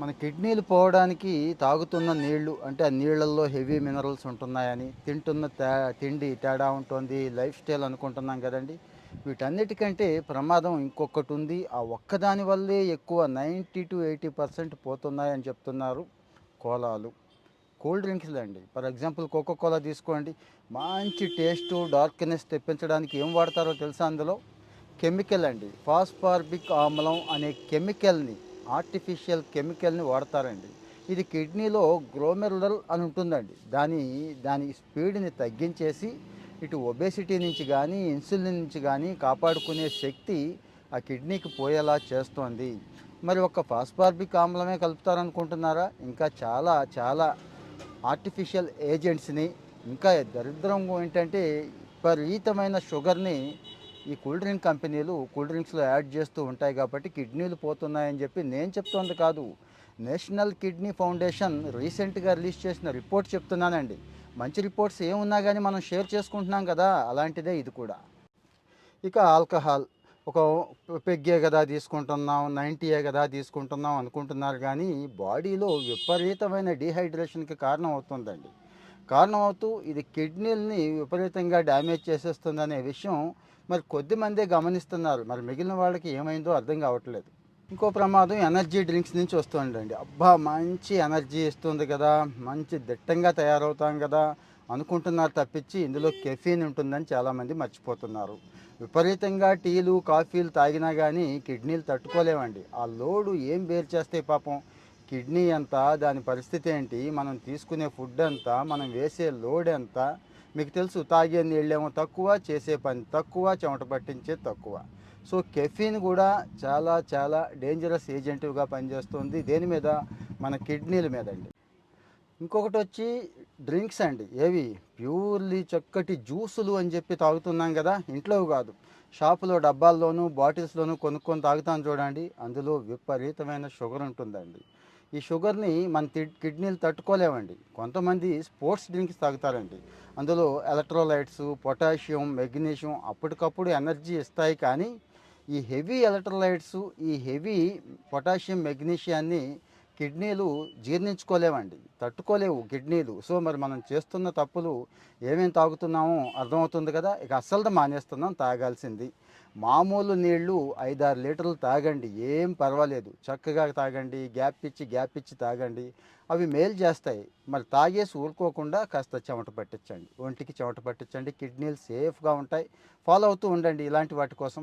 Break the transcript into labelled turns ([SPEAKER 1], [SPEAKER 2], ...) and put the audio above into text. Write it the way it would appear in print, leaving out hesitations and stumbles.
[SPEAKER 1] మన కిడ్నీలు పోవడానికి తాగుతున్న నీళ్లు అంటే ఆ నీళ్ళల్లో హెవీ మినరల్స్ ఉంటున్నాయని, తింటున్న తిండి తేడా ఉంటుంది, లైఫ్ స్టైల్ అనుకుంటున్నాం కదండి. వీటన్నిటికంటే ప్రమాదం ఇంకొకటి ఉంది. ఆ ఒక్కదాని వల్లే ఎక్కువ 90-80% పోతున్నాయని చెప్తున్నారు. కోలాలు, కూల్ డ్రింక్స్లు అండి. ఫర్ ఎగ్జాంపుల్ కోకో కోలా తీసుకోండి. మంచి టేస్టు డార్క్నెస్ తెప్పించడానికి ఏం వాడతారో తెలుసా? అందులో కెమికల్ అండి, ఫాస్ఫార్బిక్ ఆమ్లం అనే కెమికల్ని, ఆర్టిఫిషియల్ కెమికల్ని వాడతారండి. ఇది కిడ్నీలో గ్లోమెరులర్ అని ఉంటుందండి. దాని స్పీడ్ని తగ్గించేసి ఇటు ఒబేసిటీ నుంచి కానీ ఇన్సులిన్ నుంచి కానీ కాపాడుకునే శక్తి ఆ కిడ్నీకి పోయేలా చేస్తోంది. మరి ఒక ఫాస్ఫార్బిక్ ఆమ్లమే కలుపుతారనుకుంటున్నారా? ఇంకా చాలా చాలా ఆర్టిఫిషియల్ ఏజెంట్స్ని, ఇంకా దరిద్రం ఏంటంటే విపరీతమైన షుగర్ని ఈ కూల్ డ్రింక్ కంపెనీలు కూల్ డ్రింక్స్లో యాడ్ చేస్తూ ఉంటాయి. కాబట్టి కిడ్నీలు పోతున్నాయని చెప్పి నేను చెప్తోంది కాదు, నేషనల్ కిడ్నీ ఫౌండేషన్ రీసెంట్గా రిలీజ్ చేసిన రిపోర్ట్ చెప్తున్నానండి. మంచి రిపోర్ట్స్ ఏమున్నా కానీ మనం షేర్ చేసుకుంటున్నాం కదా, అలాంటిదే ఇది కూడా. ఇక ఆల్కహాల్, ఒక పెగ్గే కదా తీసుకుంటున్నాం, 90ఏ కదా తీసుకుంటున్నాం అనుకుంటున్నారు, కానీ బాడీలో విపరీతమైన డీహైడ్రేషన్కి కారణం అవుతుందండి. కారణం అవుతూ ఇది కిడ్నీలని విపరీతంగా డ్యామేజ్ చేసేస్తుందనే విషయం మరి కొద్దిమందే గమనిస్తున్నారు. మరి మిగిలిన వాళ్ళకి ఏమైందో అర్థం కావట్లేదు. ఇంకో ప్రమాదం ఎనర్జీ డ్రింక్స్ నుంచి వస్తుందండి. అబ్బా మంచి ఎనర్జీ ఇస్తుంది కదా, మంచి దిట్టంగా తయారవుతాం కదా అనుకుంటున్నారు తప్పించి ఇందులో కెఫీన్ ఉంటుందని చాలామంది మర్చిపోతున్నారు. విపరీతంగా టీలు కాఫీలు తాగినా కానీ కిడ్నీలు తట్టుకోలేవండి. ఆ లోడు ఏం బేర్ చేస్తాయి పాపం. కిడ్నీ ఎంత, దాని పరిస్థితి ఏంటి, మనం తీసుకునే ఫుడ్ ఎంత, మనం వేసే లోడ్ ఎంత. మీకు తెలుసు, తాగే నీళ్ళేమో తక్కువ, చేసే పని తక్కువ, చెమట పట్టించే తక్కువ. సో కెఫీన్ కూడా చాలా చాలా డేంజరస్ ఏజెంటివ్గా పనిచేస్తుంది. దేని మీద? మన కిడ్నీల మీద అండి. ఇంకొకటి వచ్చి డ్రింక్స్ అండి. ఏవి? ప్యూర్లీ చక్కటి జ్యూసులు అని చెప్పి తాగుతున్నాం కదా, ఇంట్లో కాదు, షాపులో డబ్బాల్లోనూ బాటిల్స్లోనూ కొనుక్కొని తాగుతాం చూడండి, అందులో విపరీతమైన షుగర్ ఉంటుందండి. ఈ షుగర్ని మన కిడ్నీలు తట్టుకోలేవండి. కొంతమంది స్పోర్ట్స్ డ్రింక్స్ తాగుతారండి. అందులో ఎలక్ట్రోలైట్స్, పొటాషియం, మెగ్నీషియం అప్పటికప్పుడు ఎనర్జీ ఇస్తాయి, కానీ ఈ హెవీ ఎలక్ట్రోలైట్స్, ఈ హెవీ పొటాషియం, మెగ్నీషియాన్ని కిడ్నీలు జీర్ణించుకోలేవండి, తట్టుకోలేవు కిడ్నీలు. సో మరి మనం చేస్తున్న తప్పులు ఏమేమి తాగుతున్నామో అర్థమవుతుంది కదా. ఇక అస్సలు మానేస్తున్నాం తాగాల్సింది. మామూలు నీళ్లు 5-6 లీటర్లు తాగండి, ఏం పర్వాలేదు, చక్కగా తాగండి, గ్యాప్ ఇచ్చి తాగండి, అవి మేలు చేస్తాయి. మరి తాగేసి ఊరుకోకుండా కాస్త చెమట పట్టించండి, ఒంటికి చెమట పట్టించండి, కిడ్నీలు సేఫ్గా ఉంటాయి. ఫాలో అవుతూ ఉండండి ఇలాంటి వాటి కోసం.